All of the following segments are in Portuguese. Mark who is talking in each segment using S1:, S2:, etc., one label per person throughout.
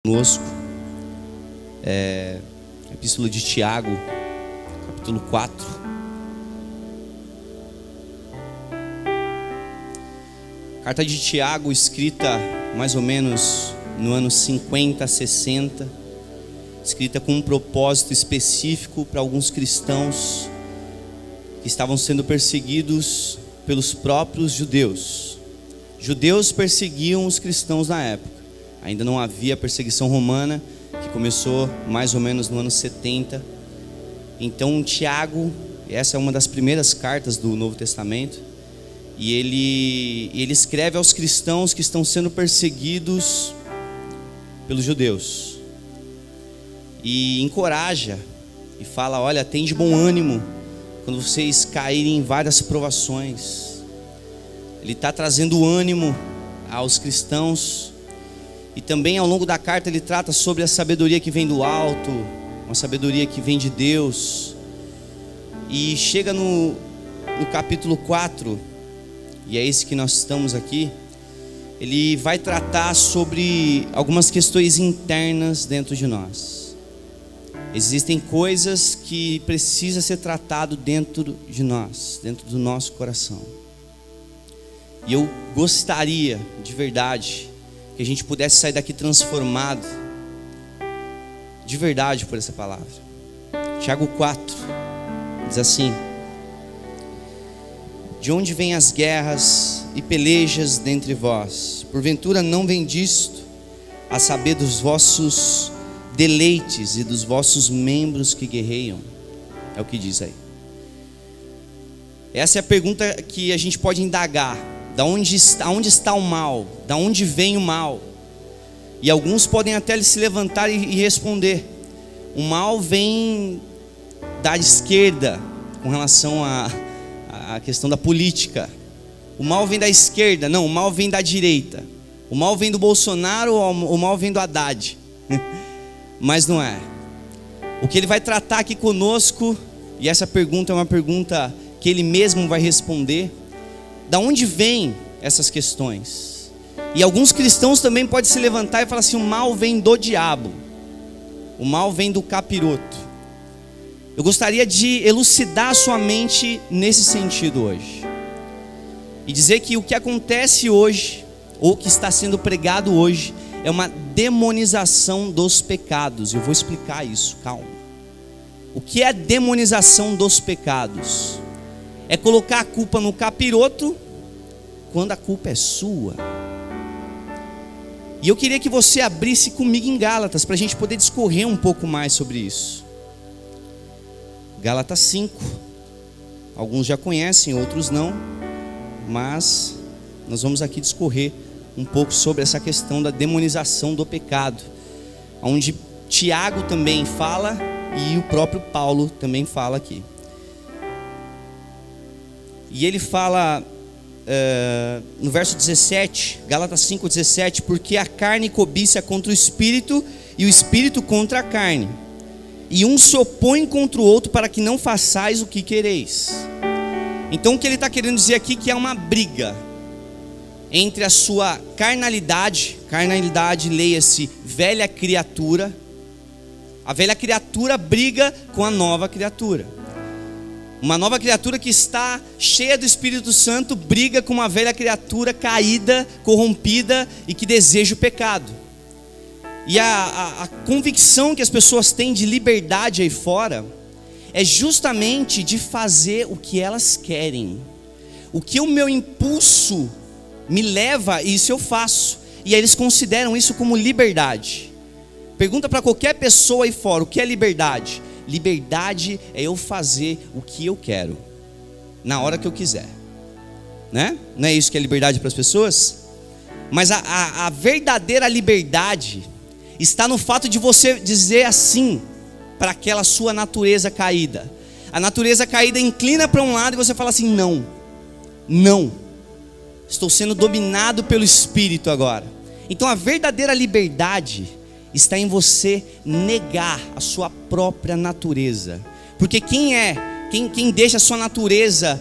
S1: Conosco, Epístola de Tiago, capítulo 4. Carta de Tiago, escrita mais ou menos no ano 50, 60, escrita com um propósito específico para alguns cristãos que estavam sendo perseguidos pelos próprios judeus. Judeus perseguiam os cristãos na época. Ainda não havia perseguição romana, que começou mais ou menos no ano 70. Então Tiago, essa é uma das primeiras cartas do Novo Testamento, e ele escreve aos cristãos que estão sendo perseguidos pelos judeus. E encoraja, e fala: olha, tem de bom ânimo quando vocês caírem em várias provações. Ele está trazendo ânimo aos cristãos. E também ao longo da carta ele trata sobre a sabedoria que vem do alto, uma sabedoria que vem de Deus. E chega no capítulo 4, e é esse que nós estamos aqui. Ele vai tratar sobre algumas questões internas dentro de nós. Existem coisas que precisam ser tratado dentro de nós, dentro do nosso coração. E eu gostaria de verdade que a gente pudesse sair daqui transformado de verdade por essa palavra. Tiago 4 diz assim: de onde vêm as guerras e pelejas dentre vós? Porventura não vem disto, a saber dos vossos deleites e dos vossos membros que guerreiam? É o que diz aí. Essa é a pergunta que a gente pode indagar. Onde está o mal? Da onde vem o mal? E alguns podem até se levantar e responder: o mal vem da esquerda, com relação à questão da política. O mal vem da esquerda. Não, o mal vem da direita. O mal vem do Bolsonaro, ou o mal vem do Haddad. Mas não é. O que ele vai tratar aqui conosco, e essa pergunta é uma pergunta que ele mesmo vai responder: da onde vêm essas questões? E alguns cristãos também podem se levantar e falar assim: o mal vem do diabo, o mal vem do capiroto. Eu gostaria de elucidar a sua mente nesse sentido hoje, e dizer que o que acontece hoje, ou que está sendo pregado hoje, é uma demonização dos pecados. Eu vou explicar isso, calma. O que é a demonização dos pecados? É colocar a culpa no capiroto, quando a culpa é sua. E eu queria que você abrisse comigo em Gálatas, para a gente poder discorrer um pouco mais sobre isso. Gálatas 5. Alguns já conhecem, outros não. Mas nós vamos aqui discorrer um pouco sobre essa questão da demonização do pecado, onde Tiago também fala, e o próprio Paulo também fala aqui. E ele fala no verso 17, Gálatas 5:17: porque a carne cobiça contra o espírito, e o espírito contra a carne, e um se opõe contra o outro, para que não façais o que quereis. Então o que ele está querendo dizer aqui é que há uma briga entre a sua carnalidade, leia-se velha criatura. A velha criatura briga com a nova criatura. Uma nova criatura que está cheia do Espírito Santo briga com uma velha criatura caída, corrompida e que deseja o pecado. E a convicção que as pessoas têm de liberdade aí fora é justamente de fazer o que elas querem. O que o meu impulso me leva, isso eu faço. E aí eles consideram isso como liberdade. Pergunta para qualquer pessoa aí fora: o que é liberdade? Liberdade é eu fazer o que eu quero, na hora que eu quiser, né? Não é isso que é liberdade para as pessoas? Mas a verdadeira liberdade está no fato de você dizer assim para aquela sua natureza caída. A natureza caída inclina para um lado e você fala assim: não, não, estou sendo dominado pelo Espírito agora. Então a verdadeira liberdade está em você negar a sua própria natureza. Porque quem deixa a sua natureza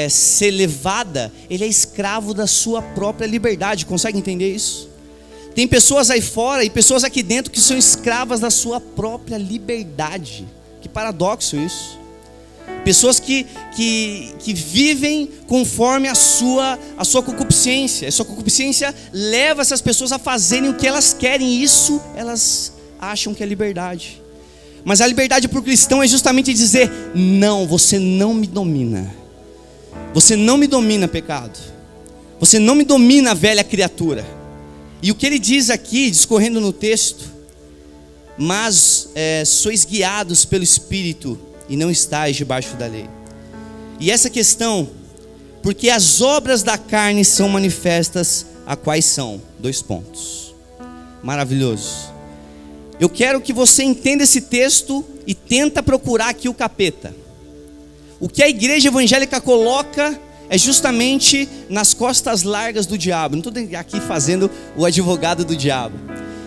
S1: ser levada, ele é escravo da sua própria liberdade. Consegue entender isso? Tem pessoas aí fora e pessoas aqui dentro que são escravas da sua própria liberdade. Que paradoxo isso. Pessoas que vivem conforme a sua concupiscência. A sua concupiscência leva essas pessoas a fazerem o que elas querem. E isso elas acham que é liberdade. Mas a liberdade para o cristão é justamente dizer: não, você não me domina. Você não me domina, pecado. Você não me domina, velha criatura. E o que ele diz aqui, discorrendo no texto: mas sois guiados pelo Espírito e não estáis debaixo da lei. E essa questão, porque as obras da carne são manifestas, a quais são? 2 pontos. Maravilhoso. Eu quero que você entenda esse texto e tenta procurar aqui o capeta. O que a igreja evangélica coloca é justamente nas costas largas do diabo. Não estou aqui fazendo o advogado do diabo.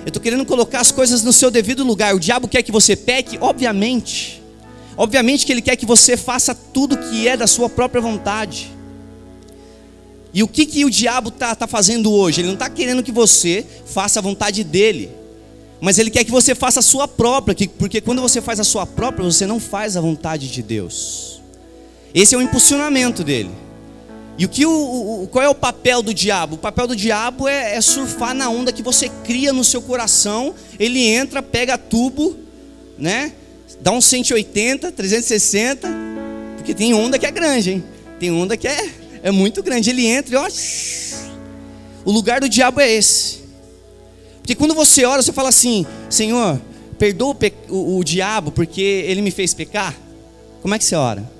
S1: Eu estou querendo colocar as coisas no seu devido lugar. O diabo quer que você peque? Obviamente. Obviamente que ele quer que você faça tudo que é da sua própria vontade. E o que o diabo está fazendo hoje? Ele não está querendo que você faça a vontade dele, mas ele quer que você faça a sua própria, porque quando você faz a sua própria, você não faz a vontade de Deus. Esse é o impulsionamento dele. E qual é o papel do diabo? O papel do diabo é surfar na onda que você cria no seu coração. Ele entra, pega tubo, né? Dá uns 180, 360, porque tem onda que é grande, hein? Tem onda que é muito grande. Ele entra e ó, o lugar do diabo é esse. Porque quando você ora, você fala assim: Senhor, perdoa o diabo porque ele me fez pecar. Como é que você ora?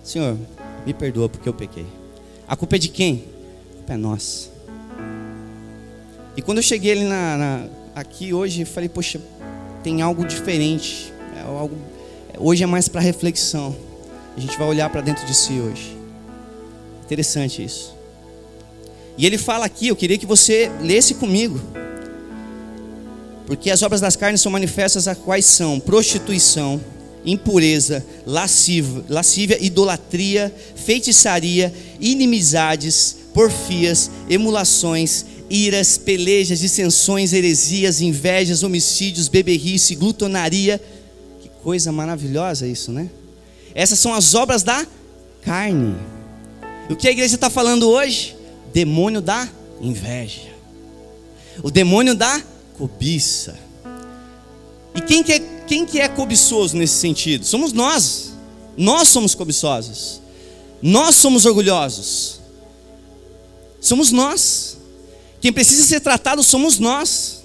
S1: Senhor, me perdoa porque eu pequei. A culpa é de quem? A culpa é nossa. E quando eu cheguei ali aqui hoje, eu falei: poxa, tem algo diferente. Hoje é mais para reflexão. A gente vai olhar para dentro de si hoje. Interessante isso. E ele fala aqui, eu queria que você lesse comigo. Porque as obras das carnes são manifestas, a quais são: prostituição, impureza, lascívia, idolatria, feitiçaria, inimizades, porfias, emulações, iras, pelejas, dissensões, heresias, invejas, homicídios, beberrice, glutonaria. Que coisa maravilhosa isso, né? Essas são as obras da carne. O que a igreja está falando hoje? Demônio da inveja, o demônio da cobiça. E quem que é cobiçoso nesse sentido? Somos nós. Nós somos cobiçosos. Nós somos orgulhosos. Somos nós. Quem precisa ser tratado somos nós.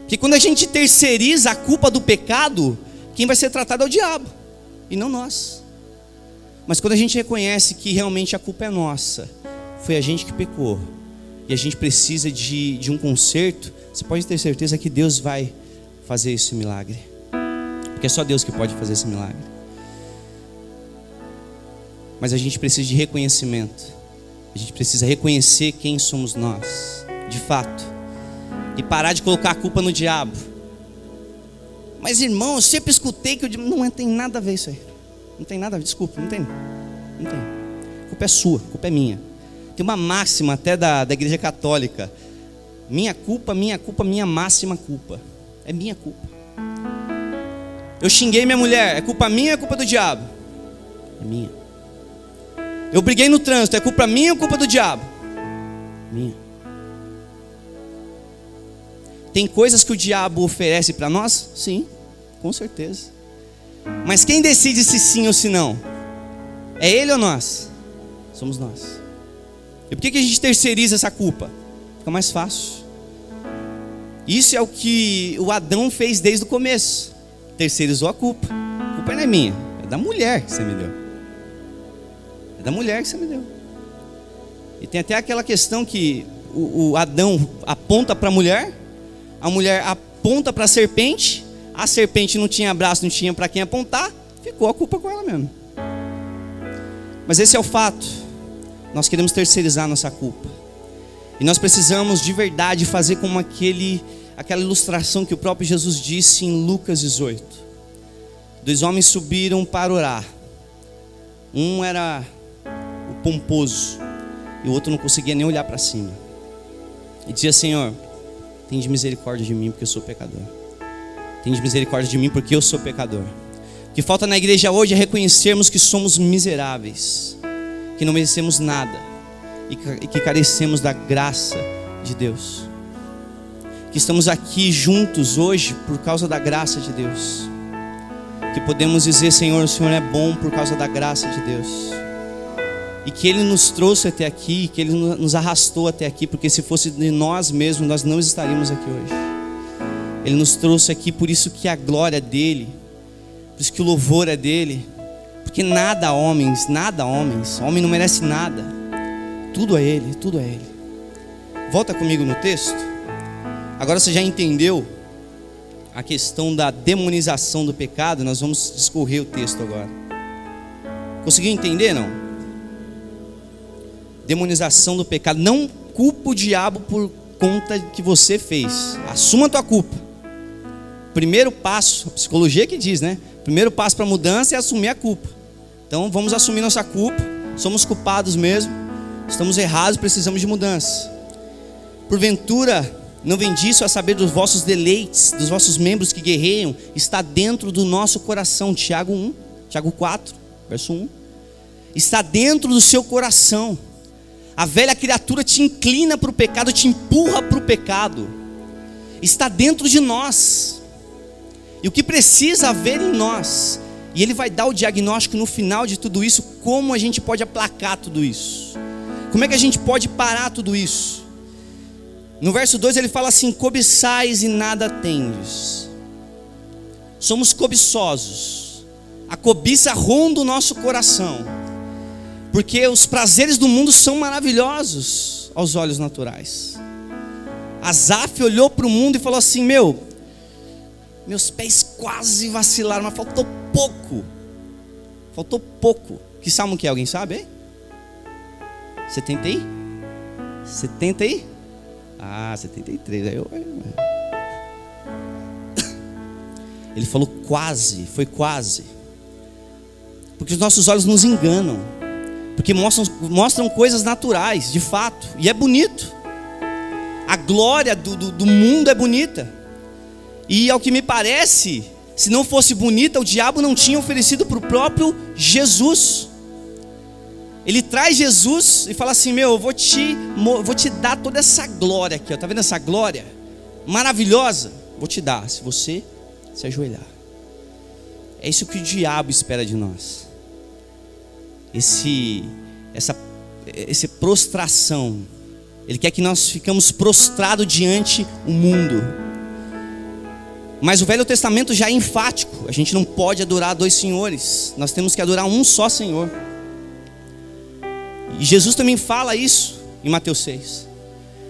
S1: Porque quando a gente terceiriza a culpa do pecado, quem vai ser tratado é o diabo e não nós. Mas quando a gente reconhece que realmente a culpa é nossa, foi a gente que pecou, e a gente precisa de um conserto, você pode ter certeza que Deus vai fazer esse milagre. Porque é só Deus que pode fazer esse milagre. Mas a gente precisa de reconhecimento. A gente precisa reconhecer quem somos nós, de fato, e parar de colocar a culpa no diabo. Mas irmão, eu sempre escutei que o diabo... Não tem nada a ver isso aí. Não tem nada a ver, desculpa, não tem. A culpa é sua, a culpa é minha. Tem uma máxima até da igreja católica: minha culpa, minha máxima culpa. É minha culpa. Eu xinguei minha mulher, é culpa minha ou é culpa do diabo? É minha. Eu briguei no trânsito, é culpa minha ou culpa do diabo? Minha. Tem coisas que o diabo oferece para nós? Sim, com certeza. Mas quem decide se sim ou se não? É ele ou nós? Somos nós. E por que a gente terceiriza essa culpa? Fica mais fácil. Isso é o que o Adão fez desde o começo. Terceirizou a culpa. A culpa não é minha, é da mulher que você me deu. É da mulher que você me deu. E tem até aquela questão que o Adão aponta para a mulher aponta para a serpente não tinha braço, não tinha para quem apontar, ficou a culpa com ela mesmo. Mas esse é o fato. Nós queremos terceirizar nossa culpa. E nós precisamos de verdade fazer como aquela ilustração que o próprio Jesus disse em Lucas 18. 2 homens subiram para orar. Um era o pomposo e o outro não conseguia nem olhar para cima. E dizia: Senhor, Tende misericórdia de mim porque eu sou pecador. Tende misericórdia de mim porque eu sou pecador. O que falta na igreja hoje é reconhecermos que somos miseráveis, que não merecemos nada e que carecemos da graça de Deus. Que estamos aqui juntos hoje por causa da graça de Deus. Que podemos dizer: Senhor, o Senhor é bom por causa da graça de Deus. E que Ele nos trouxe até aqui, que Ele nos arrastou até aqui, porque se fosse de nós mesmos, nós não estaríamos aqui hoje. Ele nos trouxe aqui, por isso que a glória é dEle, por isso que o louvor é dEle. Porque nada homens, homem não merece nada. Tudo é Ele, tudo é Ele. Volta comigo no texto. Agora você já entendeu a questão da demonização do pecado. Nós vamos discorrer o texto agora. Conseguiu entender, não? Demonização do pecado. Não culpa o diabo por conta que você fez. Assuma a tua culpa. Primeiro passo, a psicologia que diz, né? Primeiro passo para a mudança é assumir a culpa. Então vamos assumir nossa culpa. Somos culpados mesmo. Estamos errados, precisamos de mudança. Porventura, não vem disso a saber dos vossos deleites, dos vossos membros que guerreiam, está dentro do nosso coração. Tiago 4, verso 1. Está dentro do seu coração. A velha criatura te inclina para o pecado, te empurra para o pecado. Está dentro de nós. E o que precisa haver em nós, e Ele vai dar o diagnóstico no final de tudo isso, como a gente pode aplacar tudo isso. Como é que a gente pode parar tudo isso? No verso 2 ele fala assim: cobiçais e nada tendes. Somos cobiçosos. A cobiça ronda o nosso coração, porque os prazeres do mundo são maravilhosos aos olhos naturais. Asaf olhou para o mundo e falou assim: meus pés quase vacilaram, mas faltou pouco. Faltou pouco. Que salmo que é? Alguém sabe, hein? 70 aí? 70 aí? Ah, 73. Ele falou quase, foi quase. Porque os nossos olhos nos enganam. Porque mostram coisas naturais, de fato. E é bonito. A glória do mundo é bonita. E ao que me parece, se não fosse bonita, o diabo não tinha oferecido para o próprio Jesus. Ele traz Jesus e fala assim: eu vou te dar toda essa glória aqui, ó. Tá vendo essa glória maravilhosa? Vou te dar, se você se ajoelhar. É isso que o diabo espera de nós. Essa prostração. Ele quer que nós ficamos prostrados diante do mundo. Mas o Velho Testamento já é enfático. A gente não pode adorar dois senhores. Nós temos que adorar um só Senhor. E Jesus também fala isso em Mateus 6.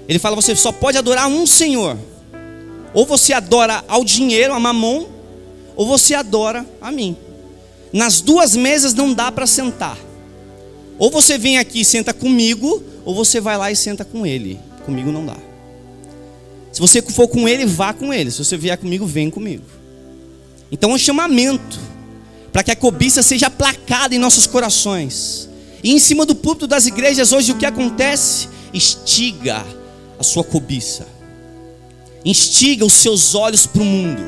S1: Ele fala: você só pode adorar um Senhor. Ou você adora ao dinheiro, a mamon, ou você adora a mim. Nas duas mesas não dá para sentar. Ou você vem aqui e senta comigo, ou você vai lá e senta com ele. Comigo não dá. Se você for com ele, vá com ele. Se você vier comigo, vem comigo. Então é um chamamento para que a cobiça seja aplacada em nossos corações. E em cima do púlpito das igrejas hoje o que acontece? Instiga a sua cobiça. Instiga os seus olhos para o mundo.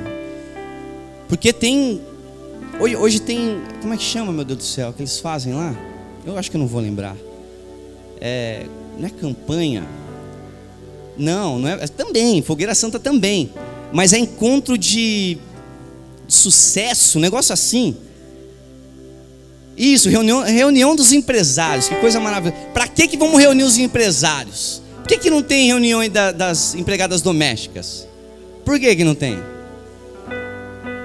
S1: Porque hoje tem, como é que chama, meu Deus do céu, que eles fazem lá? Eu acho que eu não vou lembrar. Não é campanha. Não é, também, Fogueira Santa também. Mas é encontro de sucesso, um negócio assim. Isso, reunião dos empresários, que coisa maravilhosa. Para que vamos reunir os empresários? Por que não tem reunião das empregadas domésticas? Por que não tem?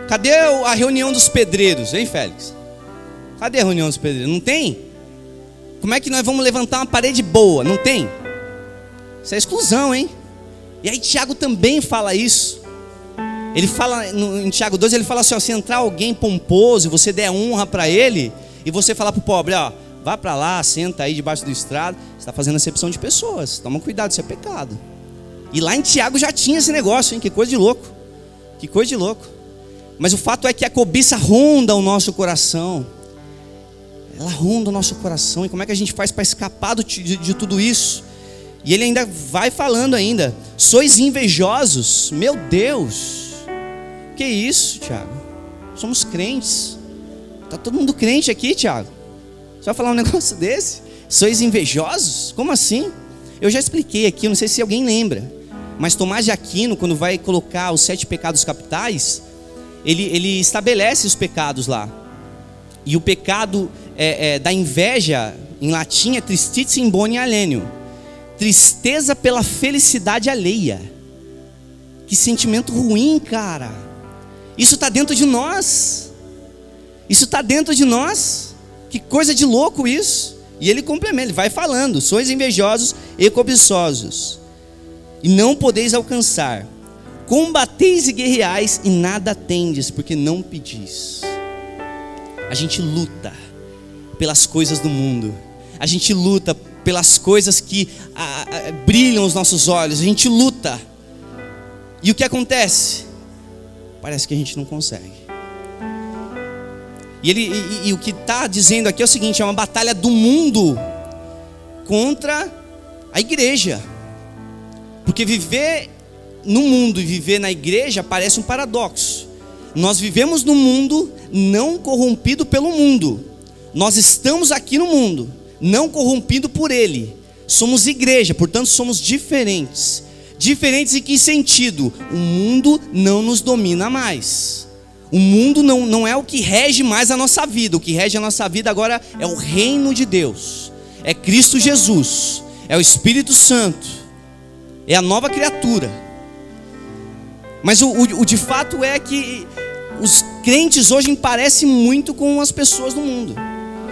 S1: Cadê a reunião dos pedreiros, hein, Félix? Cadê a reunião dos pedreiros? Não tem? Como é que nós vamos levantar uma parede boa? Não tem? Isso é exclusão, hein? E aí Tiago também fala isso. Ele fala, em Tiago 2, ele fala assim: ó, se entrar alguém pomposo e você der honra para ele, e você falar para o pobre: ó, vá para lá, senta aí debaixo do estrado, você está fazendo acepção de pessoas. Toma cuidado, isso é pecado. E lá em Tiago já tinha esse negócio, hein? Que coisa de louco. Que coisa de louco. Mas o fato é que a cobiça ronda o nosso coração. Ela ronda o nosso coração. E como é que a gente faz para escapar de tudo isso? E ele ainda vai falando ainda: sois invejosos. Meu Deus, que isso, Tiago? Somos crentes. Tá todo mundo crente aqui, Tiago. Você vai falar um negócio desse? Sois invejosos? Como assim? Eu já expliquei aqui, eu não sei se alguém lembra, mas Tomás de Aquino, quando vai colocar os 7 pecados capitais, ele estabelece os pecados lá. E o pecado da inveja, em latim, é tristitiae in boni alienio. Tristeza pela felicidade alheia. Que sentimento ruim, cara. Isso está dentro de nós. Isso está dentro de nós. Que coisa de louco isso. E ele complementa, ele vai falando: sois invejosos e cobiçosos, e não podeis alcançar. Combateis e guerreais, e nada tendes, porque não pedis. A gente luta pelas coisas do mundo. A gente luta pelas coisas que brilham os nossos olhos. A gente luta. E o que acontece? Parece que a gente não consegue. E o que está dizendo aqui é o seguinte: é uma batalha do mundo contra a igreja. Porque viver no mundo e viver na igreja parece um paradoxo. Nós vivemos no mundo, não corrompido pelo mundo. Nós estamos aqui no mundo, não corrompido por ele. Somos igreja, portanto somos diferentes. Diferentes em que sentido? O mundo não nos domina mais. O mundo não é o que rege mais a nossa vida. O que rege a nossa vida agora é o reino de Deus. É Cristo Jesus. É o Espírito Santo. É a nova criatura. Mas o de fato é que os crentes hoje parecem muito com as pessoas do mundo.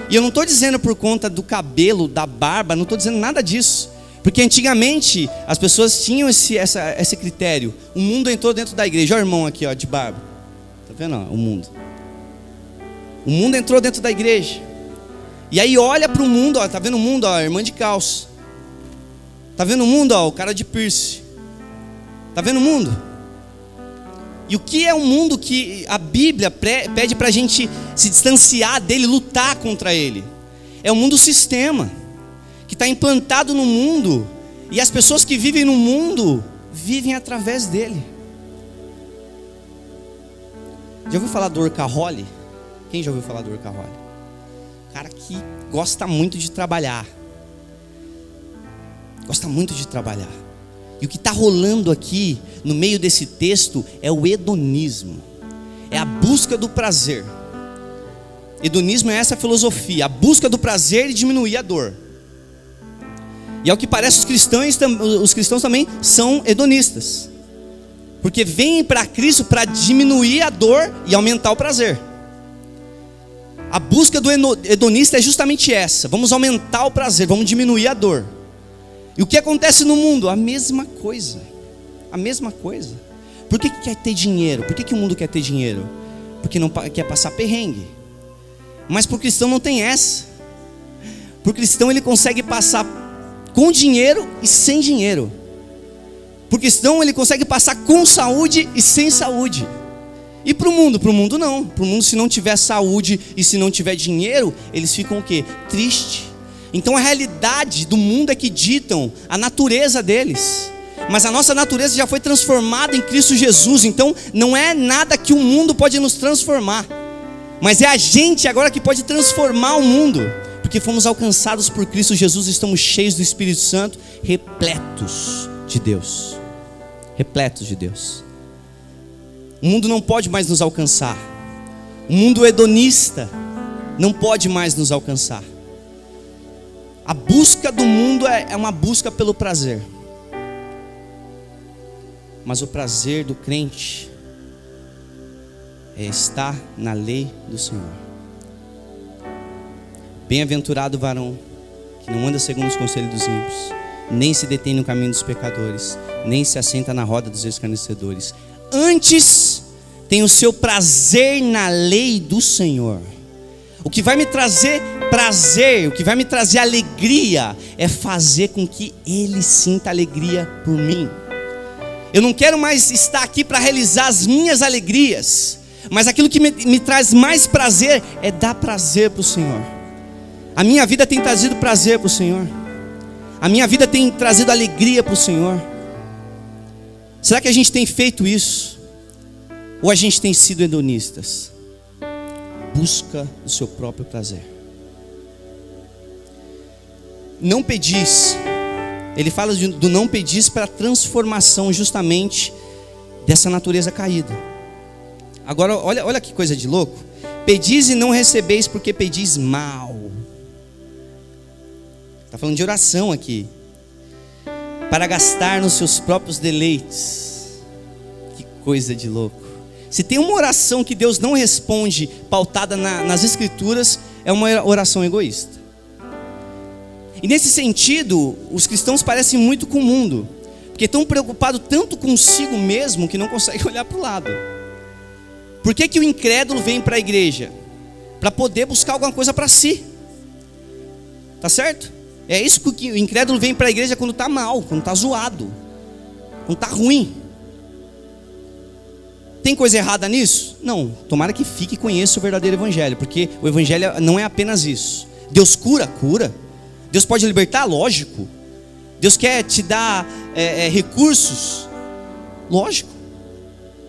S1: E eu não estou dizendo por conta do cabelo, da barba, não estou dizendo nada disso. Porque antigamente as pessoas tinham esse critério. O mundo entrou dentro da igreja. Olha o irmão aqui, ó, de barba. Tá vendo? O mundo. O mundo entrou dentro da igreja. E aí olha para o mundo, ó, tá vendo o mundo, ó, a irmã de calça. Tá vendo o mundo, ó, o cara de piercing. Tá vendo o mundo? E o que é o mundo que a Bíblia pede para a gente se distanciar dele, lutar contra ele? É o mundo sistema, que está implantado no mundo. E as pessoas que vivem no mundo vivem através dele. Já ouviu falar do workaholic? Quem já ouviu falar do workaholic? Cara que gosta muito de trabalhar. Gosta muito de trabalhar. E o que está rolando aqui, no meio desse texto, é o hedonismo. É a busca do prazer. Hedonismo é essa filosofia, a busca do prazer e diminuir a dor. E ao que parece, os cristãos também são hedonistas. Porque vêm para Cristo para diminuir a dor e aumentar o prazer. A busca do hedonista é justamente essa: vamos aumentar o prazer, vamos diminuir a dor. E o que acontece no mundo? A mesma coisa. A mesma coisa. Por que quer ter dinheiro? Por que o mundo quer ter dinheiro? Porque não quer passar perrengue. Mas para o cristão não tem essa. Para o cristão ele consegue passar com dinheiro e sem dinheiro. Para o cristão ele consegue passar com saúde e sem saúde. E para o mundo? Para o mundo não. Para o mundo, se não tiver saúde e se não tiver dinheiro, eles ficam o quê? Triste. Então a realidade do mundo é que ditam a natureza deles. Mas a nossa natureza já foi transformada em Cristo Jesus. Então não é nada que o mundo pode nos transformar, mas é a gente agora que pode transformar o mundo. Porque fomos alcançados por Cristo Jesus, estamos cheios do Espírito Santo, repletos de Deus. Repletos de Deus. O mundo não pode mais nos alcançar. O mundo hedonista não pode mais nos alcançar. A busca do mundo é uma busca pelo prazer. Mas o prazer do crente é estar na lei do Senhor. Bem-aventurado o varão que não anda segundo os conselhos dos ímpios, nem se detém no caminho dos pecadores, nem se assenta na roda dos escarnecedores. Antes tem o seu prazer na lei do Senhor. O que vai me trazer prazer, o que vai me trazer alegria, é fazer com que Ele sinta alegria por mim. Eu não quero mais estar aqui para realizar as minhas alegrias, mas aquilo que me traz mais prazer é dar prazer para o Senhor. A minha vida tem trazido prazer para o Senhor. A minha vida tem trazido alegria para o Senhor. Será que a gente tem feito isso? Ou a gente tem sido hedonistas? Busca o seu próprio prazer. Não pedis. Ele fala do não pedis para a transformação justamente dessa natureza caída. Agora olha que coisa de louco. Pedis e não recebeis porque pedis mal. Está falando de oração aqui. Para gastar nos seus próprios deleites. Que coisa de louco. Se tem uma oração que Deus não responde pautada nas Escrituras, é uma oração egoísta. E nesse sentido, os cristãos parecem muito com o mundo, porque estão preocupados tanto consigo mesmo que não conseguem olhar para o lado. Por que o incrédulo vem para a igreja? Para poder buscar alguma coisa para si. Tá certo? É isso que o incrédulo vem para a igreja quando está mal, quando está zoado, quando está ruim. Tem coisa errada nisso? Não, tomara que fique e conheça o verdadeiro evangelho, porque o evangelho não é apenas isso. Deus cura? Cura. Deus pode libertar? Lógico. Deus quer te dar recursos? Lógico.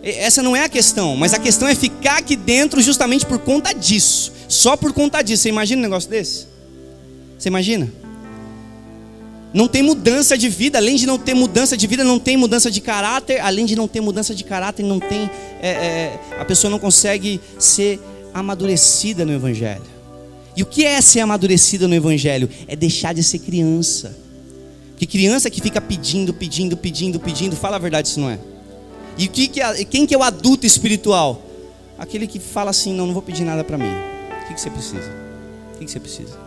S1: Essa não é a questão, mas a questão é ficar aqui dentro justamente por conta disso. Só por conta disso. Você imagina um negócio desse? Você imagina? Não tem mudança de vida. Além de não ter mudança de vida, não tem mudança de caráter. Além de não ter mudança de caráter, não tem, a pessoa não consegue ser amadurecida no evangelho. E o que é ser amadurecida no evangelho? É deixar de ser criança. Porque criança que fica pedindo, fala a verdade, isso não é? E quem que é o adulto espiritual? Aquele que fala assim, não vou pedir nada para mim. O que você precisa? O que você precisa?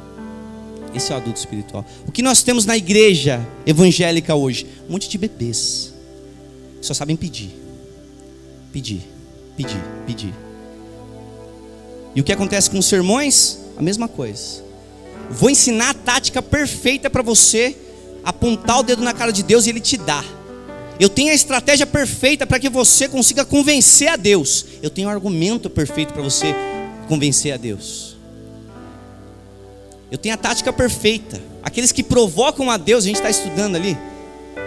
S1: Esse é o adulto espiritual. O que nós temos na igreja evangélica hoje? Um monte de bebês que só sabem pedir. Pedir. E o que acontece com os sermões? A mesma coisa. Vou ensinar a tática perfeita para você apontar o dedo na cara de Deus e Ele te dá. Eu tenho a estratégia perfeita para que você consiga convencer a Deus. Eu tenho o argumento perfeito para você convencer a Deus. Eu tenho a tática perfeita. Aqueles que provocam a Deus, a gente está estudando ali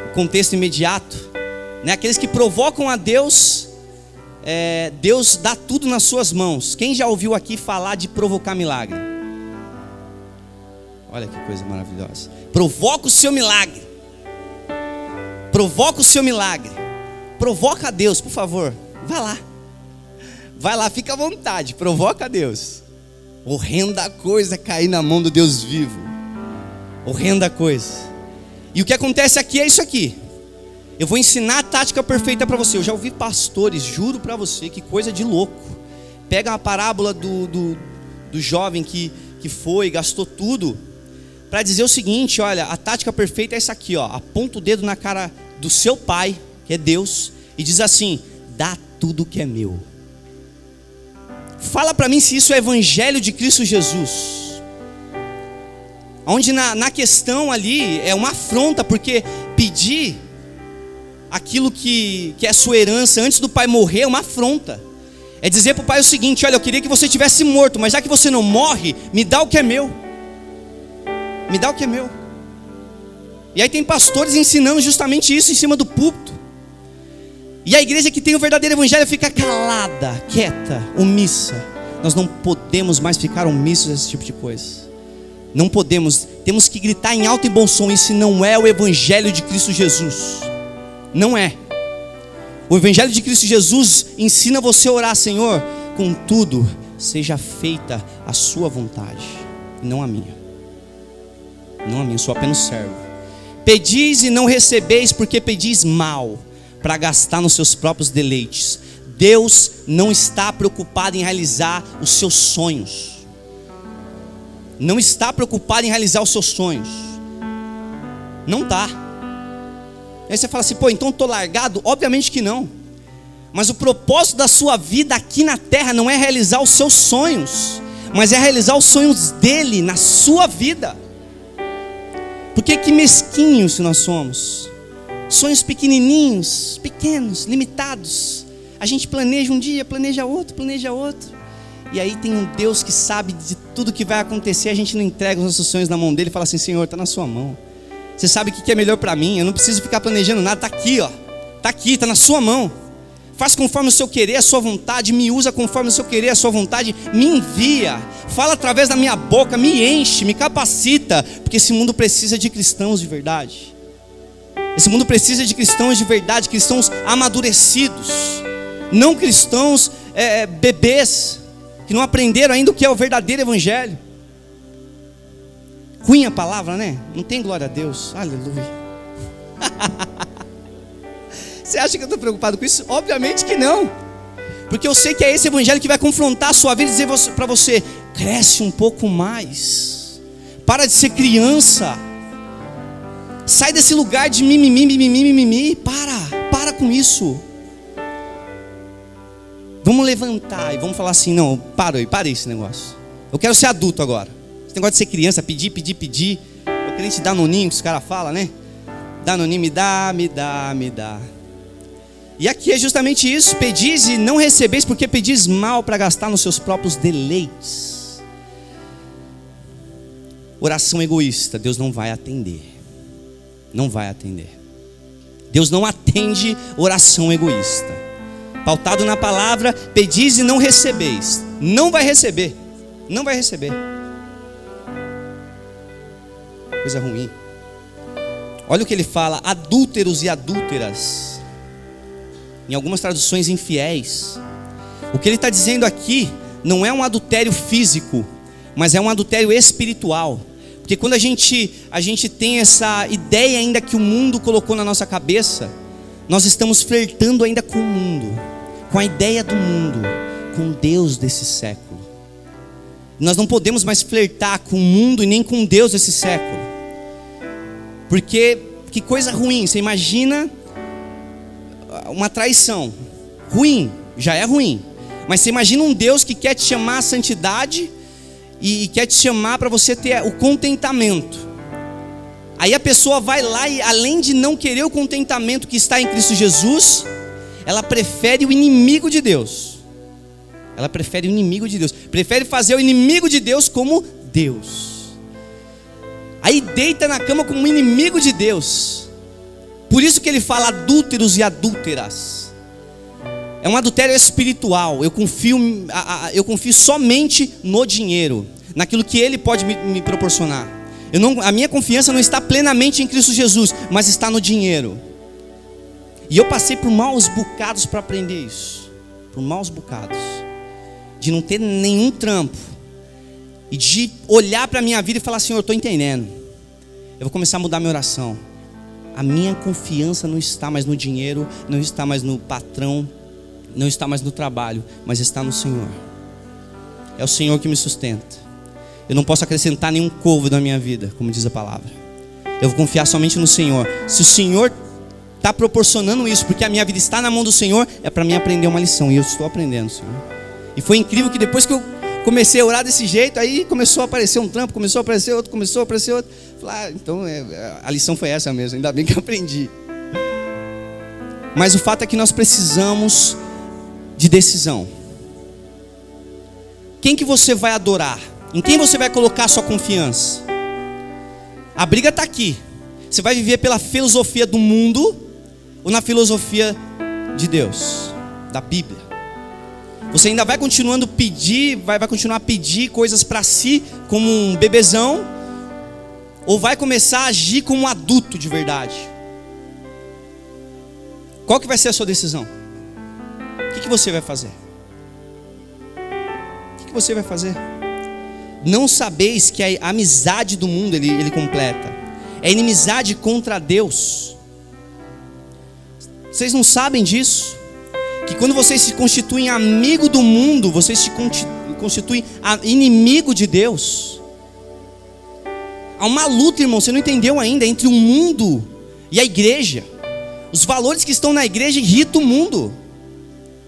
S1: o contexto imediato, né? Aqueles que provocam a Deus, Deus dá tudo nas suas mãos. Quem já ouviu aqui falar de provocar milagre? Olha que coisa maravilhosa. Provoca o seu milagre. Provoca o seu milagre. Provoca a Deus, por favor. Vai lá, fica à vontade. Provoca a Deus. Horrenda coisa cair na mão do Deus vivo. Horrenda coisa. E o que acontece aqui é isso aqui. Eu vou ensinar a tática perfeita para você. Eu já ouvi pastores, juro para você, que coisa de louco. Pega uma parábola do jovem que foi, gastou tudo, para dizer o seguinte: olha, a tática perfeita é essa aqui, ó. Aponta o dedo na cara do seu pai, que é Deus, e diz assim: dá tudo que é meu. Fala para mim se isso é evangelho de Cristo Jesus. Onde na questão ali é uma afronta, porque pedir aquilo que é sua herança antes do pai morrer é uma afronta. É dizer para o pai o seguinte: olha, eu queria que você tivesse morto, mas já que você não morre, me dá o que é meu. Me dá o que é meu. E aí tem pastores ensinando justamente isso em cima do púlpito. E a igreja que tem o verdadeiro evangelho fica calada, quieta, omissa. Nós não podemos mais ficar omissos a esse tipo de coisa. Não podemos. Temos que gritar em alto e bom som: isso não é o evangelho de Cristo Jesus. Não é. O evangelho de Cristo Jesus ensina você a orar: Senhor, contudo, seja feita a sua vontade, e não a minha. Não a minha, eu sou apenas servo. Pedis e não recebeis, porque pedis mal, para gastar nos seus próprios deleites. Deus não está preocupado em realizar os seus sonhos. Não está preocupado em realizar os seus sonhos. Não está. Aí você fala assim: pô, então estou largado? Obviamente que não. Mas o propósito da sua vida aqui na terra não é realizar os seus sonhos, mas é realizar os sonhos dele na sua vida. Porque que mesquinhos nós somos. Sonhos pequenininhos, pequenos, limitados. A gente planeja um dia, planeja outro. E aí tem um Deus que sabe de tudo que vai acontecer. A gente não entrega os nossos sonhos na mão dele e fala assim: Senhor, está na sua mão. Você sabe o que é melhor para mim. Eu não preciso ficar planejando nada. Está aqui, ó. Está aqui, está na sua mão. Faz conforme o seu querer, a sua vontade. Me usa conforme o seu querer, a sua vontade. Me envia. Fala através da minha boca. Me enche, me capacita. Porque esse mundo precisa de cristãos de verdade. Esse mundo precisa de cristãos de verdade. Cristãos amadurecidos. Não cristãos bebês. Que não aprenderam ainda o que é o verdadeiro evangelho. Ruim a palavra, né? Não tem glória a Deus. Aleluia. Você acha que eu estou preocupado com isso? Obviamente que não. Porque eu sei que é esse evangelho que vai confrontar a sua vida e dizer para você: cresce um pouco mais. Para de ser criança. Sai desse lugar de mimimi. Para com isso. Vamos levantar e vamos falar assim: não, parei esse negócio. Eu quero ser adulto agora. Esse negócio de ser criança, pedir. Eu queria te dar danoninho, que os caras falam, né? Danoninho, me dá. E aqui é justamente isso: pedis e não recebeis, porque pedis mal para gastar nos seus próprios deleites. Oração egoísta, Deus não vai atender. Não vai atender. Deus não atende oração egoísta. Pautado na palavra, pedis e não recebeis. Não vai receber. Não vai receber. Coisa ruim. Olha o que ele fala: adúlteros e adúlteras. Em algumas traduções, infiéis. O que ele está dizendo aqui não é um adultério físico, mas é um adultério espiritual. Porque quando a gente tem essa ideia ainda que o mundo colocou na nossa cabeça, nós estamos flertando ainda com o mundo, com a ideia do mundo, com Deus desse século. Nós não podemos mais flertar com o mundo e nem com Deus desse século. Porque que coisa ruim. Você imagina uma traição. Ruim, já é ruim. Mas você imagina um Deus que quer te chamar à santidade e quer te chamar para você ter o contentamento. Aí a pessoa vai lá e, além de não querer o contentamento que está em Cristo Jesus, ela prefere o inimigo de Deus. Ela prefere o inimigo de Deus. Prefere fazer o inimigo de Deus como Deus. Aí deita na cama como um inimigo de Deus. Por isso que ele fala adúlteros e adúlteras. É um adultério espiritual. Eu confio somente no dinheiro, naquilo que ele pode me proporcionar. A minha confiança não está plenamente em Cristo Jesus, mas está no dinheiro. E eu passei por maus bocados para aprender isso. Por maus bocados. De não ter nenhum trampo. E de olhar para a minha vida e falar: Senhor, eu estou entendendo. Eu vou começar a mudar minha oração. A minha confiança não está mais no dinheiro, não está mais no patrão, não está mais no trabalho, mas está no Senhor. É o Senhor que me sustenta. Eu não posso acrescentar nenhum couve na minha vida, como diz a palavra. Eu vou confiar somente no Senhor. Se o Senhor está proporcionando isso, porque a minha vida está na mão do Senhor, é para mim aprender uma lição. E eu estou aprendendo, Senhor. E foi incrível que depois que eu comecei a orar desse jeito, aí começou a aparecer um trampo, começou a aparecer outro. Falei: então a lição foi essa mesmo, ainda bem que eu aprendi. Mas o fato é que nós precisamos de decisão. Quem que você vai adorar? Em quem você vai colocar a sua confiança? A briga está aqui. Você vai viver pela filosofia do mundo ou na filosofia de Deus, da Bíblia? Você ainda vai continuando pedir, vai continuar a pedir coisas para si como um bebezão, ou vai começar a agir como um adulto de verdade? Qual que vai ser a sua decisão? O que você vai fazer? O que você vai fazer? Não sabeis que a amizade do mundo, ele completa, é inimizade contra Deus. Vocês não sabem disso? Que quando vocês se constituem amigo do mundo, vocês se constituem inimigo de Deus. Há uma luta, irmão, você não entendeu ainda, entre o mundo e a igreja. Os valores que estão na igreja irritam o mundo.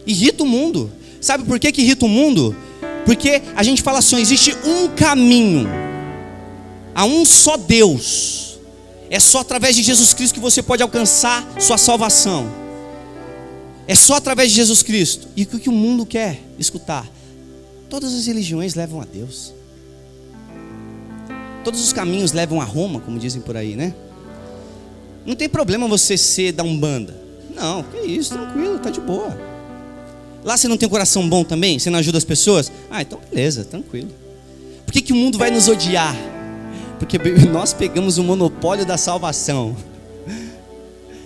S1: Irrita o mundo. Sabe por que irrita o mundo? Porque a gente fala assim: existe um caminho, há um só Deus. É só através de Jesus Cristo que você pode alcançar sua salvação. É só através de Jesus Cristo. E o que o mundo quer escutar? Todas as religiões levam a Deus. Todos os caminhos levam a Roma, como dizem por aí, né? Não tem problema você ser da Umbanda. Não, que isso, tranquilo, tá de boa. Lá você não tem um coração bom também? Você não ajuda as pessoas? Ah, então beleza, tranquilo. Por que o mundo vai nos odiar? Porque nós pegamos o monopólio da salvação.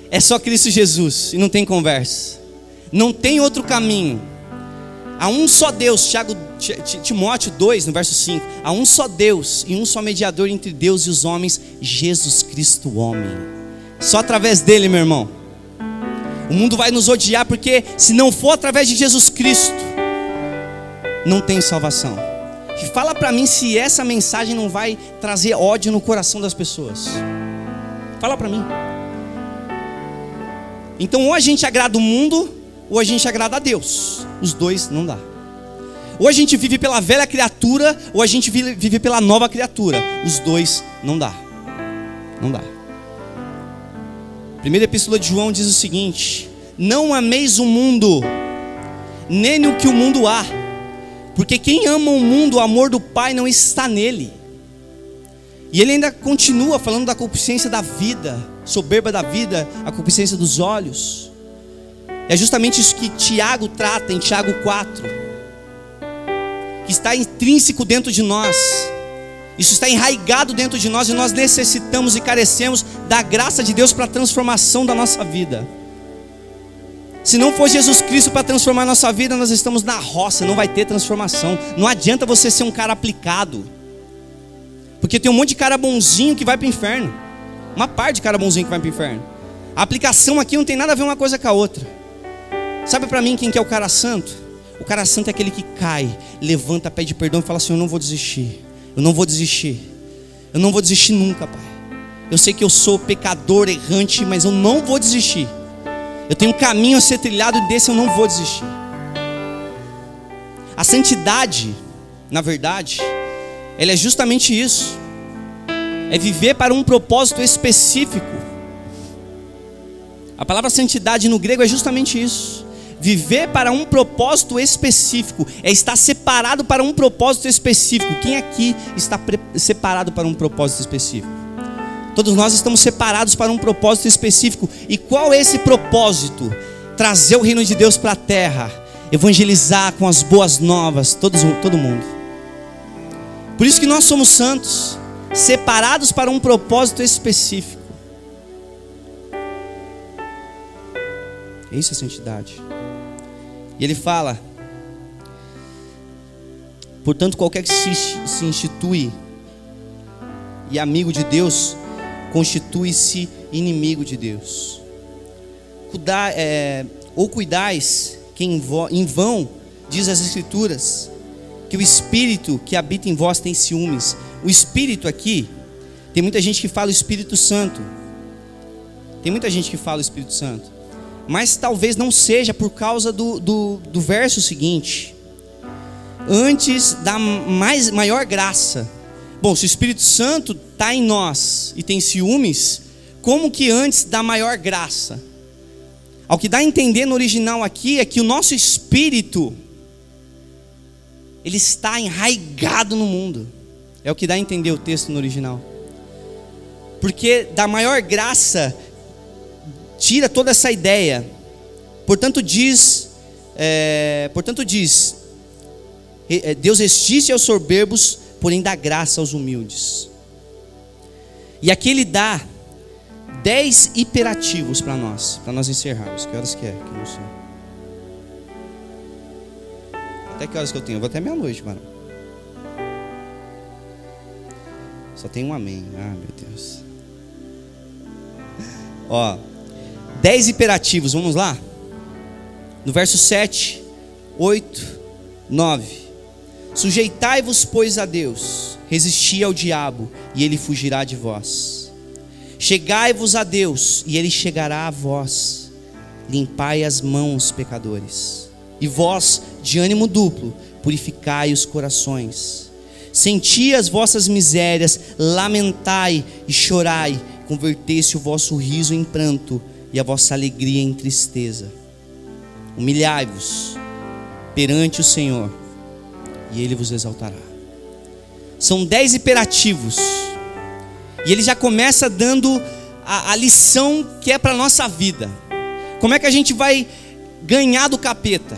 S1: É só Cristo Jesus e não tem conversa. Não tem outro caminho. Há um só Deus, Timóteo 2, no verso 5. Há um só Deus e um só mediador entre Deus e os homens, Jesus Cristo, o homem. Só através dele, meu irmão. O mundo vai nos odiar porque se não for através de Jesus Cristo, não tem salvação. Fala para mim se essa mensagem não vai trazer ódio no coração das pessoas. Fala para mim. Então ou a gente agrada o mundo, ou a gente agrada a Deus. Os dois não dá. Ou a gente vive pela velha criatura, ou a gente vive pela nova criatura. Os dois não dá. Não dá. Primeira epístola de João diz o seguinte: não ameis o mundo, nem o que o mundo há, porque quem ama o mundo, o amor do Pai não está nele. E ele ainda continua falando da concupiscência da vida, soberba da vida, a concupiscência dos olhos. É justamente isso que Tiago trata em Tiago 4, que está intrínseco dentro de nós. Isso está enraizado dentro de nós e nós necessitamos e carecemos da graça de Deus para a transformação da nossa vida. Se não for Jesus Cristo para transformar a nossa vida, nós estamos na roça, não vai ter transformação. Não adianta você ser um cara aplicado, porque tem um monte de cara bonzinho que vai para o inferno. Uma parte de cara bonzinho que vai para o inferno. A aplicação aqui não tem nada a ver uma coisa com a outra. Sabe para mim quem que é o cara santo? O cara santo é aquele que cai, levanta, pede perdão e fala assim: eu não vou desistir. Eu não vou desistir. Eu não vou desistir nunca, Pai. Eu sei que eu sou pecador, errante, mas eu não vou desistir. Eu tenho um caminho a ser trilhado e desse eu não vou desistir. A santidade, na verdade, ela é justamente isso. É viver para um propósito específico. A palavra santidade no grego é justamente isso. Viver para um propósito específico. É estar separado para um propósito específico. Quem aqui está separado para um propósito específico? Todos nós estamos separados para um propósito específico. E qual é esse propósito? Trazer o reino de Deus para a terra. Evangelizar com as boas novas todo mundo. Por isso que nós somos santos, separados para um propósito específico. Isso é santidade. E ele fala: portanto, qualquer que se institui e amigo de Deus, constitui-se inimigo de Deus. Ou cuidais que em vão, diz as Escrituras, que o Espírito que habita em vós tem ciúmes. O Espírito aqui, tem muita gente que fala o Espírito Santo. Tem muita gente que fala o Espírito Santo. Mas talvez não seja por causa do verso seguinte: antes da maior graça. Bom, se o Espírito Santo está em nós e tem ciúmes, como que antes da maior graça? Ao que dá a entender no original aqui é que o nosso espírito, ele está enraizado no mundo. É o que dá a entender o texto no original. Porque da maior graça tira toda essa ideia. Portanto diz, Deus resiste aos soberbos, porém dá graça aos humildes. E aqui ele dá 10 imperativos para nós encerrarmos. Que horas que é? Que eu não sei. Até que horas que eu tenho? Eu vou até meia-noite, mano. Só tem um amém. Ah, meu Deus. Ó, 10 imperativos, vamos lá? No verso 7, 8, 9. Sujeitai-vos, pois, a Deus, resisti ao diabo, e ele fugirá de vós. Chegai-vos a Deus, e ele chegará a vós. Limpai as mãos, pecadores. E vós, de ânimo duplo, purificai os corações. Senti as vossas misérias, lamentai e chorai. Convertei-se o vosso riso em pranto e a vossa alegria em tristeza. Humilhai-vos perante o Senhor, e Ele vos exaltará. São 10 imperativos. E ele já começa dando a lição que é para a nossa vida. Como é que a gente vai ganhar do capeta?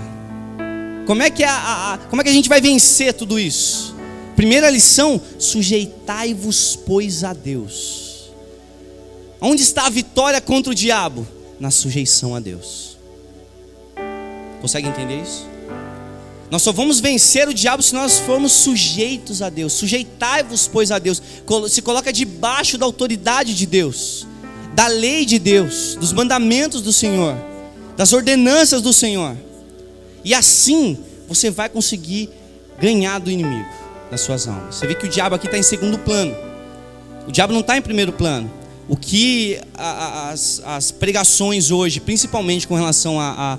S1: Como é que a gente vai vencer tudo isso? Primeira lição: sujeitai-vos, pois, a Deus. Onde está a vitória contra o diabo? Na sujeição a Deus. Consegue entender isso? Nós só vamos vencer o diabo se nós formos sujeitos a Deus. Sujeitai-vos, pois, a Deus. Se coloca debaixo da autoridade de Deus, da lei de Deus, dos mandamentos do Senhor, das ordenanças do Senhor. E assim você vai conseguir ganhar do inimigo nas suas almas. Você vê que o diabo aqui está em segundo plano. O diabo não está em primeiro plano. O que as pregações hoje, principalmente com relação à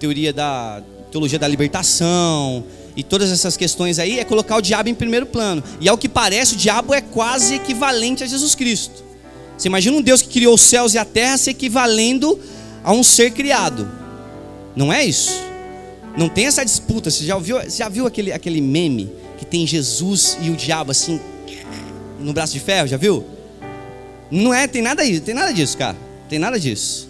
S1: teoria da teologia da libertação e todas essas questões aí, é colocar o diabo em primeiro plano. E ao que parece, o diabo é quase equivalente a Jesus Cristo. Você imagina um Deus que criou os céus e a terra se equivalendo a um ser criado. Não é isso? Não tem essa disputa. Você já viu aquele meme que tem Jesus e o diabo assim no braço de ferro? Já viu? Não é, tem nada disso, cara. Tem nada disso.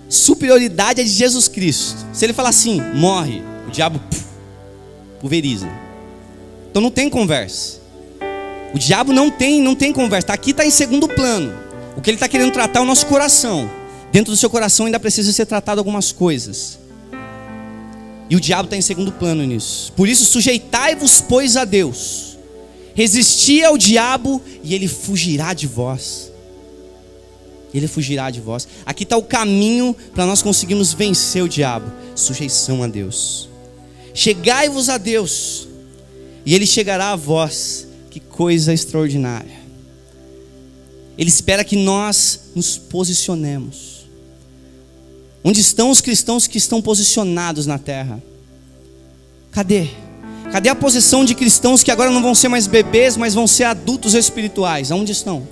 S1: Superioridade é de Jesus Cristo. Se ele falar assim, morre, o diabo pulveriza. Então não tem conversa. O diabo não tem conversa. Aqui está em segundo plano. O que ele está querendo tratar é o nosso coração. Dentro do seu coração ainda precisa ser tratado algumas coisas. E o diabo está em segundo plano nisso. Por isso, sujeitai-vos, pois, a Deus. Resisti ao diabo e ele fugirá de vós. Ele fugirá de vós. Aqui está o caminho para nós conseguirmos vencer o diabo. Sujeição a Deus. Chegai-vos a Deus e ele chegará a vós. Que coisa extraordinária. Ele espera que nós nos posicionemos. Onde estão os cristãos que estão posicionados na terra? Cadê? Cadê a posição de cristãos que agora não vão ser mais bebês, mas vão ser adultos espirituais? Aonde estão?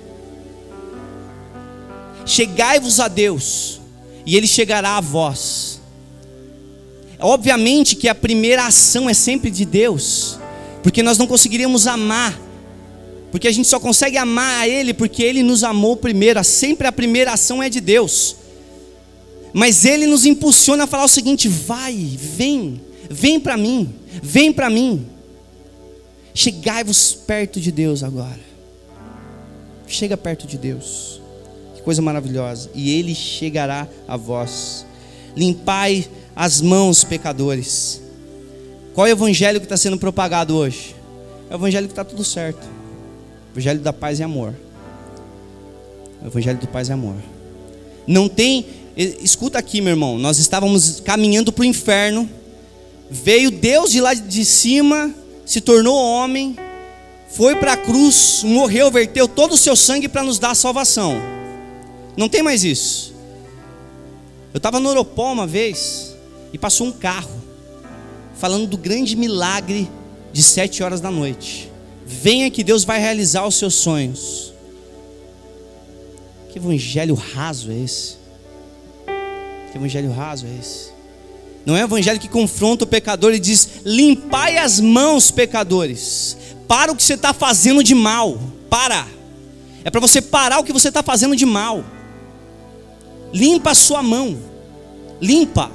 S1: Chegai-vos a Deus e ele chegará a vós. Obviamente que a primeira ação é sempre de Deus, porque nós não conseguiríamos amar, porque a gente só consegue amar a Ele porque Ele nos amou primeiro. Sempre a primeira ação é de Deus. Mas Ele nos impulsiona a falar o seguinte: vai, vem para mim, vem para mim. Chegai-vos perto de Deus agora. Chega perto de Deus. Que coisa maravilhosa. E Ele chegará a vós. Limpai as mãos, pecadores. Qual é o evangelho que está sendo propagado hoje? É o evangelho que está tudo certo. O evangelho da paz e amor. O evangelho da paz e amor. Não tem... Escuta aqui, meu irmão. Nós estávamos caminhando para o inferno. Veio Deus de lá de cima, se tornou homem, foi para a cruz, morreu, verteu todo o seu sangue para nos dar a salvação. Não tem mais isso. Eu estava no Oropó uma vez e passou um carro falando do grande milagre de 7 horas da noite. Venha que Deus vai realizar os seus sonhos. Que evangelho raso é esse? Que evangelho raso é esse? Não é um evangelho que confronta o pecador e diz: limpai as mãos, pecadores. Para o que você está fazendo de mal. Para. É para você parar o que você está fazendo de mal. Limpa a sua mão. Limpa.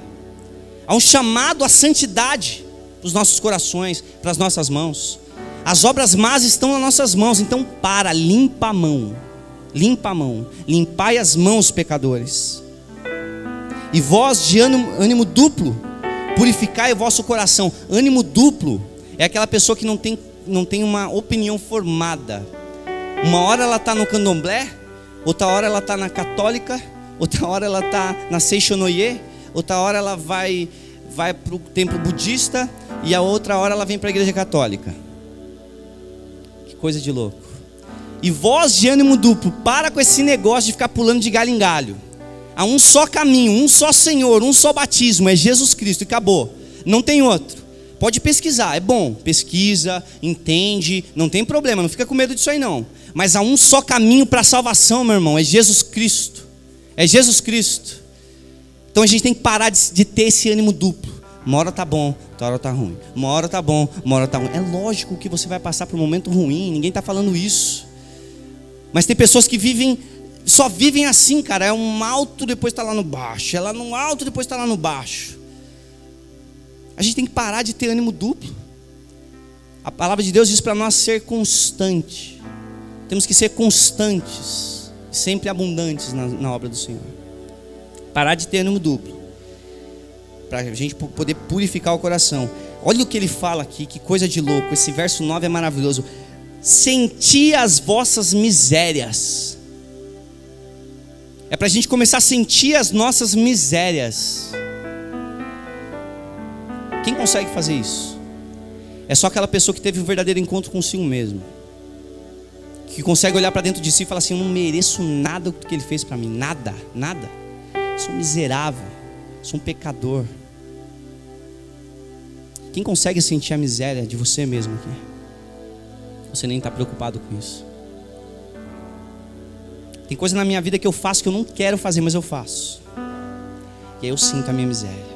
S1: Há um chamado à santidade para os nossos corações, para as nossas mãos. As obras más estão nas nossas mãos. Então para, limpa a mão. Limpa a mão. Limpai as mãos, pecadores. E vós de ânimo duplo, purificai o vosso coração. Ânimo duplo é aquela pessoa que não tem uma opinião formada. Uma hora ela está no candomblé, outra hora ela está na católica, outra hora ela está na Seixonoye, outra hora ela vai para o templo budista e a outra hora ela vem para a igreja católica. Que coisa de louco. E vós de ânimo duplo, para com esse negócio de ficar pulando de galho em galho. Há um só caminho, um só Senhor, um só batismo, é Jesus Cristo e acabou. Não tem outro. Pode pesquisar, é bom, pesquisa, entende, não tem problema, não fica com medo disso aí não. Mas há um só caminho para a salvação, meu irmão, é Jesus Cristo. É Jesus Cristo. Então a gente tem que parar de ter esse ânimo duplo. Uma hora tá bom, outra hora tá ruim. Uma hora tá bom, uma hora tá ruim. É lógico que você vai passar por um momento ruim, ninguém está falando isso. Mas tem pessoas que vivem só vivem assim, cara. É um alto, depois está lá no baixo. É lá no alto, depois está lá no baixo. A gente tem que parar de ter ânimo duplo. A palavra de Deus diz para nós ser constante. Temos que ser constantes, sempre abundantes na obra do Senhor. Parar de ter ânimo duplo, para a gente poder purificar o coração. Olha o que ele fala aqui, que coisa de louco. Esse verso 9 é maravilhoso. Senti as vossas misérias. É para a gente começar a sentir as nossas misérias. Quem consegue fazer isso? É só aquela pessoa que teve um verdadeiro encontro consigo mesmo, que consegue olhar para dentro de si e falar assim: eu não mereço nada do que ele fez para mim. Nada, nada. Sou miserável, sou um pecador. Quem consegue sentir a miséria de você mesmo aqui? Você nem está preocupado com isso. Tem coisa na minha vida que eu faço que eu não quero fazer, mas eu faço. E aí eu sinto a minha miséria.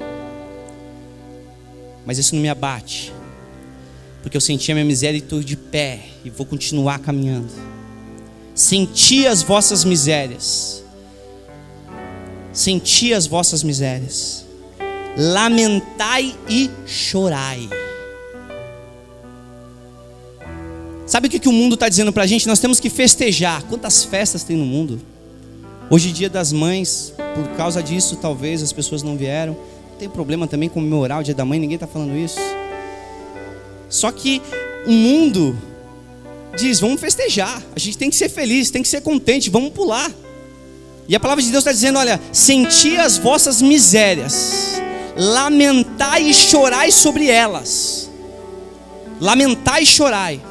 S1: Mas isso não me abate, porque eu senti a minha miséria e estou de pé e vou continuar caminhando. Senti as vossas misérias. Senti as vossas misérias. Lamentai e chorai. Sabe o que o mundo está dizendo para a gente? Nós temos que festejar. Quantas festas tem no mundo? Hoje, Dia das Mães, por causa disso, talvez as pessoas não vieram. Não tem problema também comemorar o Dia da Mãe, ninguém está falando isso. Só que o mundo diz: vamos festejar, a gente tem que ser feliz, tem que ser contente, vamos pular. E a palavra de Deus está dizendo: olha, senti as vossas misérias, lamentai e chorai sobre elas. Lamentai e chorai.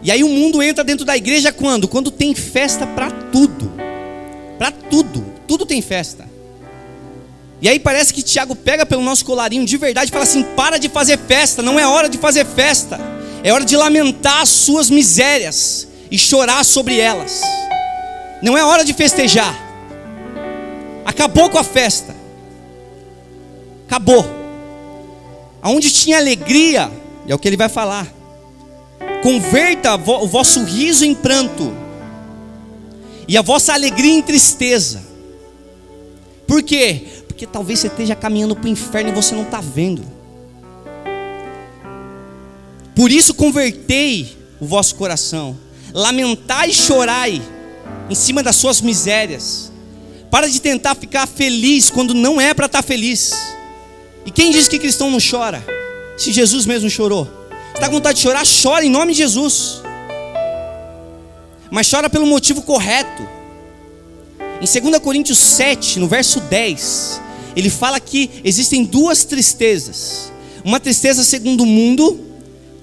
S1: E aí o mundo entra dentro da igreja quando? Quando tem festa para tudo. Para tudo, tudo tem festa. E aí parece que Tiago pega pelo nosso colarinho de verdade e fala assim: para de fazer festa, não é hora de fazer festa. É hora de lamentar as suas misérias e chorar sobre elas. Não é hora de festejar. Acabou com a festa. Acabou. Aonde tinha alegria, é o que ele vai falar. Converta o vosso riso em pranto e a vossa alegria em tristeza. Por quê? Porque talvez você esteja caminhando para o inferno e você não está vendo. Por isso convertei o vosso coração. Lamentai e chorai em cima das suas misérias. Para de tentar ficar feliz quando não é para estar feliz. E quem diz que cristão não chora? Se Jesus mesmo chorou. Está com vontade de chorar? Chora em nome de Jesus. Mas chora pelo motivo correto. Em 2 Coríntios 7, no verso 10, ele fala que existem duas tristezas. Uma tristeza segundo o mundo,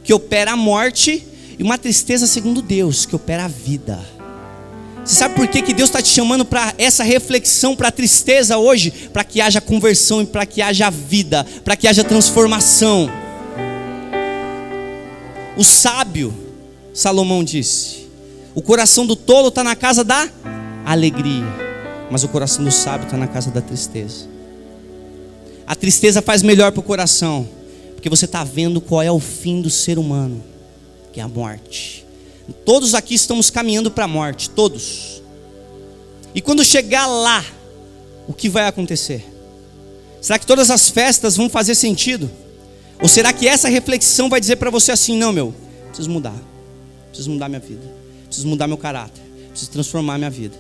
S1: que opera a morte, e uma tristeza segundo Deus, que opera a vida. Você sabe por que Deus está te chamando para essa reflexão, para a tristeza hoje? Para que haja conversão e para que haja vida, para que haja transformação. O sábio, Salomão disse: o coração do tolo está na casa da alegria, mas o coração do sábio está na casa da tristeza. A tristeza faz melhor para o coração, porque você está vendo qual é o fim do ser humano, que é a morte. Todos aqui estamos caminhando para a morte, todos. E quando chegar lá, o que vai acontecer? Será que todas as festas vão fazer sentido? Ou será que essa reflexão vai dizer para você assim: não, preciso mudar minha vida, preciso mudar meu caráter, preciso transformar minha vida.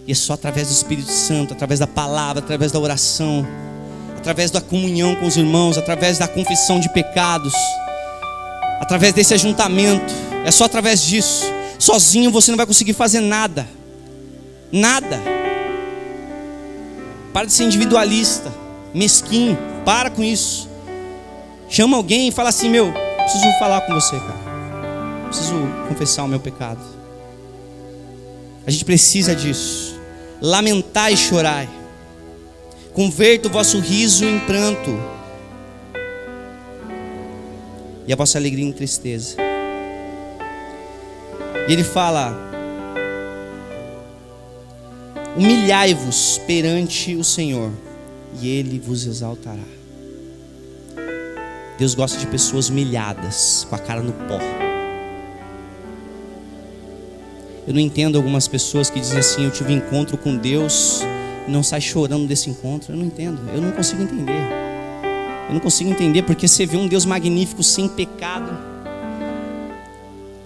S1: E é só através do Espírito Santo, através da palavra, através da oração, através da comunhão com os irmãos, através da confissão de pecados, através desse ajuntamento. É só através disso. Sozinho você não vai conseguir fazer nada. Nada. Para de ser individualista, mesquinho. Para com isso. Chama alguém e fala assim: preciso falar com você, cara. Preciso confessar o meu pecado. A gente precisa disso. Lamentai e chorai. Converta o vosso riso em pranto e a vossa alegria em tristeza. E ele fala: humilhai-vos perante o Senhor e Ele vos exaltará. Deus gosta de pessoas humilhadas, com a cara no pó. Eu não entendo algumas pessoas que dizem assim: eu tive um encontro com Deus e não sai chorando desse encontro. Eu não entendo, eu não consigo entender. Eu não consigo entender, porque você vê um Deus magnífico, sem pecado,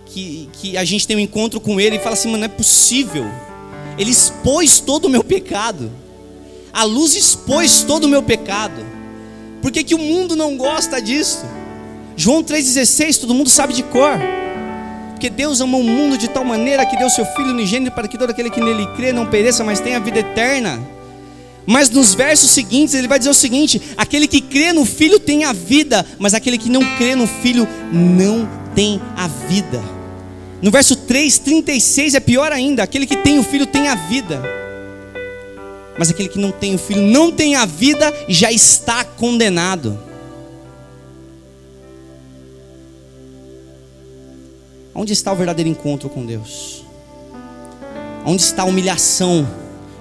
S1: que a gente tem um encontro com Ele e fala assim: mano, não é possível. Ele expôs todo o meu pecado. A luz expôs todo o meu pecado. Por que que o mundo não gosta disso? João 3,16, todo mundo sabe de cor. Porque Deus amou o mundo de tal maneira que deu seu Filho unigênito, para que todo aquele que nele crê não pereça, mas tenha vida eterna. Mas nos versos seguintes ele vai dizer o seguinte: aquele que crê no Filho tem a vida, mas aquele que não crê no Filho não tem a vida. No verso 3,36 é pior ainda: aquele que tem o Filho tem a vida, mas aquele que não tem o Filho não tem a vida e já está condenado. Onde está o verdadeiro encontro com Deus? Onde está a humilhação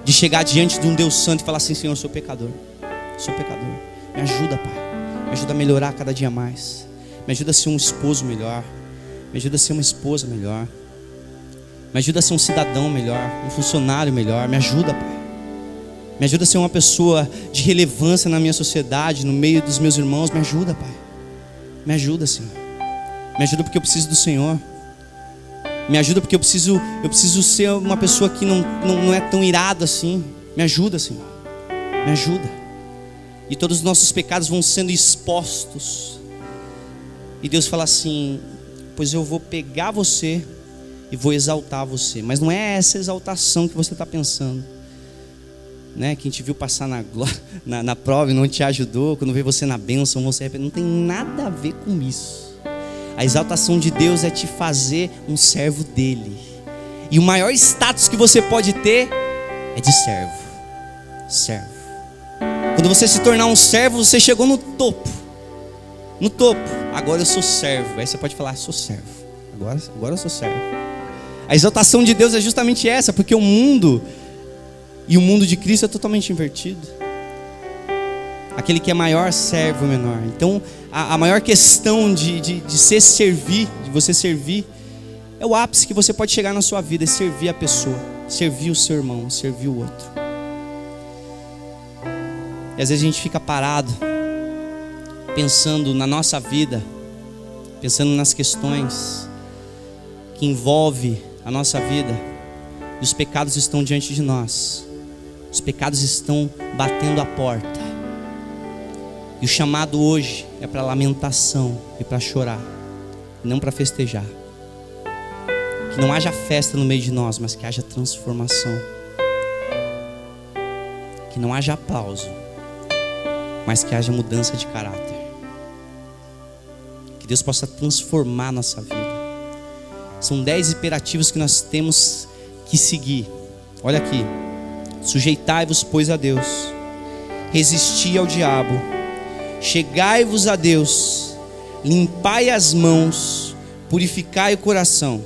S1: de chegar diante de um Deus santo e falar assim: Senhor, eu sou pecador, me ajuda, Pai, me ajuda a melhorar cada dia mais, me ajuda a ser um esposo melhor, me ajuda a ser uma esposa melhor, me ajuda a ser um cidadão melhor, um funcionário melhor, me ajuda, Pai, me ajuda a ser uma pessoa de relevância na minha sociedade, no meio dos meus irmãos, me ajuda, Pai, me ajuda, Senhor, me ajuda porque eu preciso do Senhor. Me ajuda porque eu preciso ser uma pessoa que não é tão irado assim. Me ajuda, Senhor, me ajuda. E todos os nossos pecados vão sendo expostos. E Deus fala assim: pois eu vou pegar você e vou exaltar você. Mas não é essa exaltação que você está pensando, né? Quem te viu passar na prova e não te ajudou, quando vê você na bênção, você arrepende. Não tem nada a ver com isso. A exaltação de Deus é te fazer um servo dele. E o maior status que você pode ter é de servo. Servo. Quando você se tornar um servo, você chegou no topo. No topo. Agora eu sou servo. Aí você pode falar: sou servo. Agora eu sou servo. A exaltação de Deus é justamente essa, porque o mundo e o mundo de Cristo é totalmente invertido. Aquele que é maior serve o menor. Então a maior questão de você servir, é o ápice que você pode chegar na sua vida: é servir a pessoa, servir o seu irmão, servir o outro. E às vezes a gente fica parado, pensando na nossa vida, pensando nas questões que envolvem a nossa vida, e os pecados estão diante de nós, os pecados estão batendo a porta. E o chamado hoje é para lamentação e para chorar, não para festejar. Que não haja festa no meio de nós, mas que haja transformação. Que não haja aplauso, mas que haja mudança de caráter. Que Deus possa transformar a nossa vida. São 10 imperativos que nós temos que seguir. Olha aqui: sujeitai-vos, pois, a Deus, resisti ao diabo, chegai-vos a Deus, limpai as mãos, purificai o coração,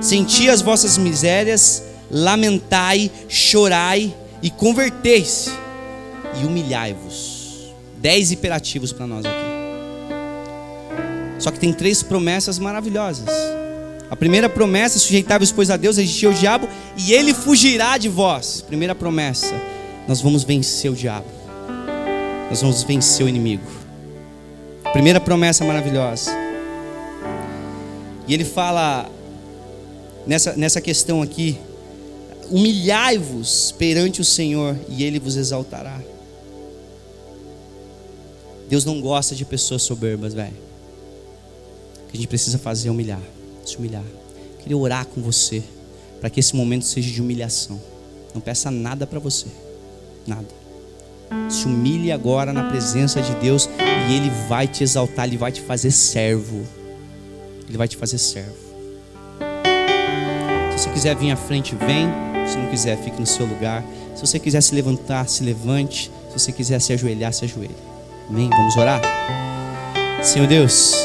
S1: senti as vossas misérias, lamentai, chorai e convertei-se e humilhai-vos. 10 imperativos para nós aqui. Só que tem 3 promessas maravilhosas. A primeira promessa: sujeitai-vos, pois, a Deus, resistir ao diabo e ele fugirá de vós. Primeira promessa: nós vamos vencer o diabo, nós vamos vencer o inimigo. Primeira promessa maravilhosa. E ele fala nessa questão aqui: humilhai-vos perante o Senhor e ele vos exaltará. Deus não gosta de pessoas soberbas, velho. O que a gente precisa fazer é humilhar, se humilhar. Eu queria orar com você para que esse momento seja de humilhação. Não peça nada para você, nada. Se humilhe agora na presença de Deus e Ele vai te exaltar, Ele vai te fazer servo. Ele vai te fazer servo. Se você quiser vir à frente, vem. Se não quiser, fique no seu lugar. Se você quiser se levantar, se levante. Se você quiser se ajoelhar, se ajoelhe. Amém? Vamos orar? Senhor Deus,